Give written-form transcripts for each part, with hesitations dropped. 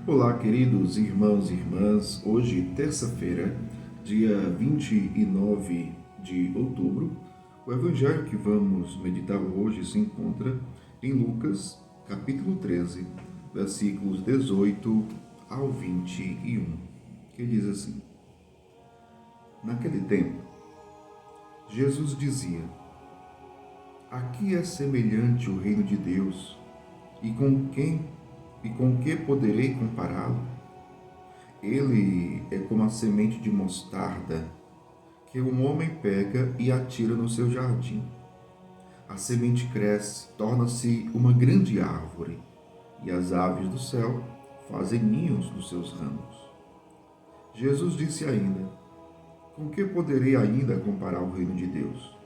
Olá, queridos irmãos e irmãs. Hoje, terça-feira, dia 29 de outubro, o evangelho que vamos meditar hoje se encontra em Lucas, capítulo 13, versículos 18 ao 21, que diz assim: Naquele tempo, Jesus dizia: Aqui é semelhante o reino de Deus, e com que poderei compará-lo? Ele é como a semente de mostarda que um homem pega e atira no seu jardim. A semente cresce, torna-se uma grande árvore, e as aves do céu fazem ninhos nos seus ramos. Jesus disse ainda: Com que poderei ainda comparar o reino de Deus?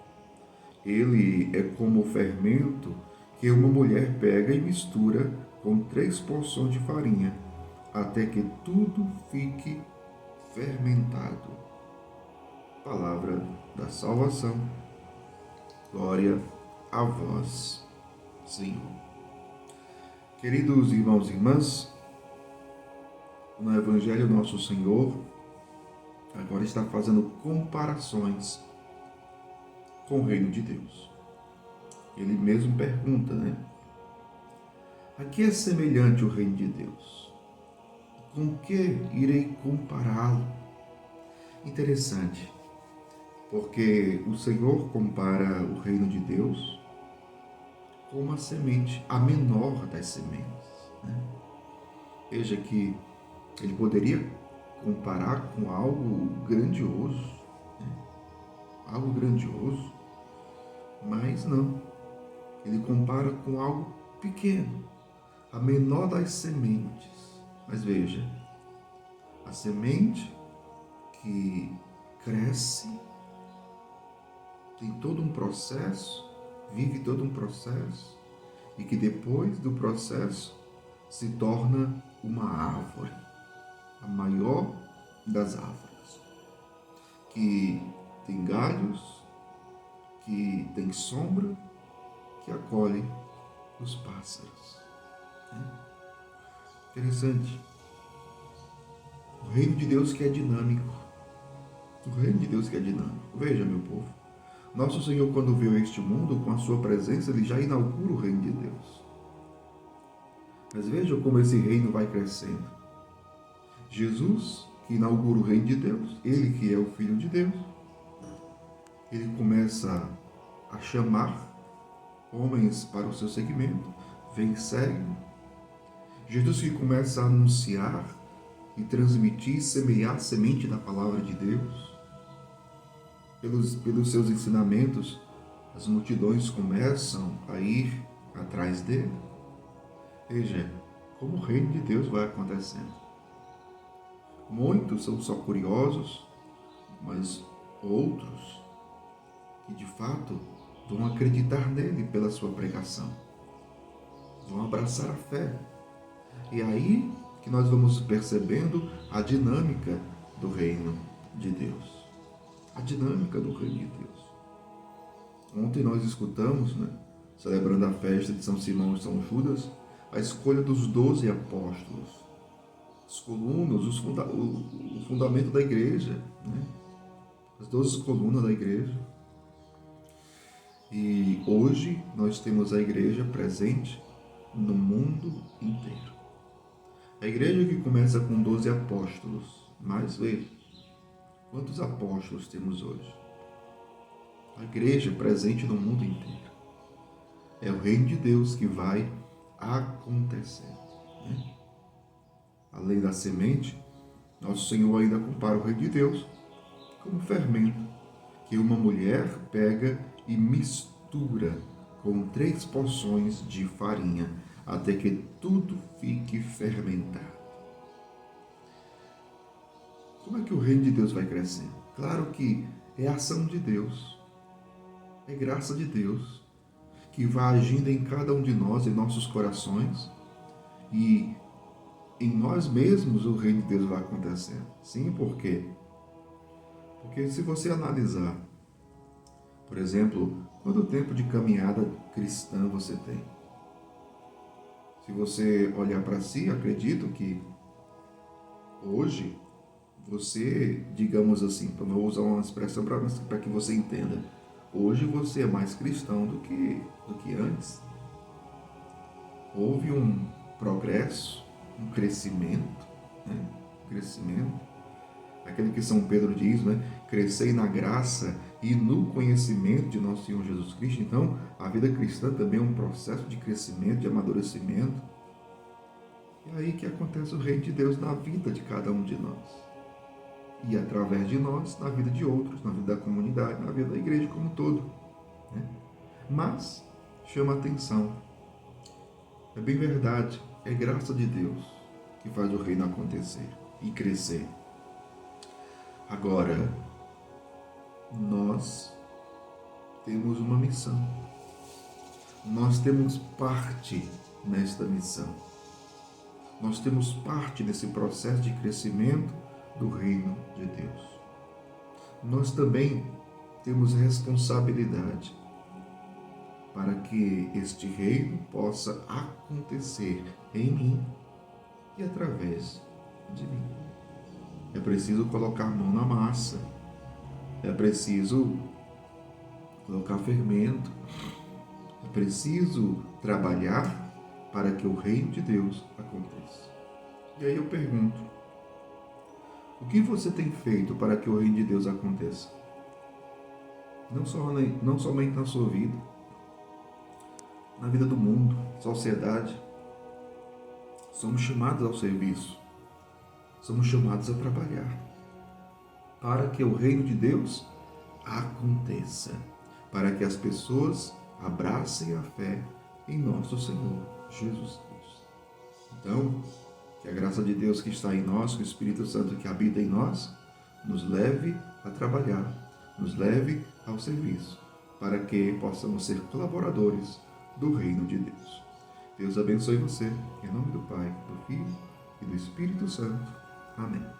Ele é como o fermento que uma mulher pega e mistura com 3 porções de farinha, até que tudo fique fermentado. Palavra da salvação. Glória a vós, Senhor. Queridos irmãos e irmãs, no Evangelho nosso Senhor agora está fazendo comparações com o reino de Deus. Ele mesmo pergunta, A que é semelhante o reino de Deus? Com que irei compará-lo? Interessante, porque o Senhor compara o reino de Deus com uma semente, a menor das sementes. Veja que ele poderia comparar com algo grandioso, mas não. Ele compara com algo pequeno, a menor das sementes. Mas veja, a semente que cresce, tem todo um processo, vive todo um processo, e que depois do processo se torna uma árvore, a maior das árvores, que tem galhos, que tem sombra, que acolhe os pássaros. Interessante. O reino de Deus que é dinâmico. Veja, meu povo, nosso Senhor, quando veio a este mundo, com a sua presença, ele já inaugura o reino de Deus. Mas veja como esse reino vai crescendo. Jesus, que inaugura o reino de Deus, ele que é o Filho de Deus, ele começa a chamar homens para o seu seguimento, vem, segue. Jesus que começa a anunciar e transmitir, semear a semente da palavra de Deus. Pelos seus ensinamentos, as multidões começam a ir atrás dele. Veja como o reino de Deus vai acontecendo. Muitos são só curiosos, mas outros que de fato vão acreditar nele pela sua pregação, vão abraçar a fé. E aí que nós vamos percebendo a dinâmica do reino de Deus. A dinâmica do reino de Deus. Ontem nós escutamos, celebrando a festa de São Simão e São Judas, a escolha dos 12 apóstolos, as colunas, o fundamento da igreja, as 12 colunas da igreja. E hoje nós temos a igreja presente no mundo inteiro. A igreja que começa com 12 apóstolos, mas veja, quantos apóstolos temos hoje? A igreja presente no mundo inteiro. É o reino de Deus que vai acontecendo. Além da semente, nosso Senhor ainda compara o reino de Deus como fermento que uma mulher pega e mistura com 3 porções de farinha, até que tudo fique fermentado. Como é que o reino de Deus vai crescendo? Claro que é a ação de Deus, é graça de Deus, que vai agindo em cada um de nós, em nossos corações, e em nós mesmos o reino de Deus vai acontecendo. Sim, por quê? Porque se você analisar, por exemplo, quanto tempo de caminhada cristã você tem? Se você olhar para si, acredito que Hoje, você, digamos assim, eu vou usar uma expressão para que você entenda. Hoje você é mais cristão do que antes. Houve um progresso, um crescimento, né? Um crescimento. Aquilo que São Pedro diz, né? Crescei na graça e no conhecimento de nosso Senhor Jesus Cristo. Então, a vida cristã também é um processo de crescimento, de amadurecimento. É aí que acontece o reino de Deus na vida de cada um de nós. E através de nós, na vida de outros, na vida da comunidade, na vida da igreja como um todo. Né? Mas, chama atenção, é bem verdade, é graça de Deus que faz o reino acontecer e crescer. Agora, nós temos uma missão. Nós temos parte nesta missão. Nós temos parte nesse processo de crescimento do reino de Deus. Nós também temos responsabilidade para que este reino possa acontecer em mim e através de mim. É preciso colocar a mão na massa, é preciso colocar fermento, é preciso trabalhar para que o reino de Deus aconteça. E aí eu pergunto, o que você tem feito para que o reino de Deus aconteça? Não somente na sua vida, na vida do mundo, sociedade. Somos chamados ao serviço, somos chamados a trabalhar para que o reino de Deus aconteça, para que as pessoas abracem a fé em nosso Senhor Jesus Cristo. Então, que a graça de Deus que está em nós, que o Espírito Santo que habita em nós, nos leve a trabalhar, nos leve ao serviço, para que possamos ser colaboradores do reino de Deus. Deus abençoe você, em nome do Pai, do Filho e do Espírito Santo. Amém.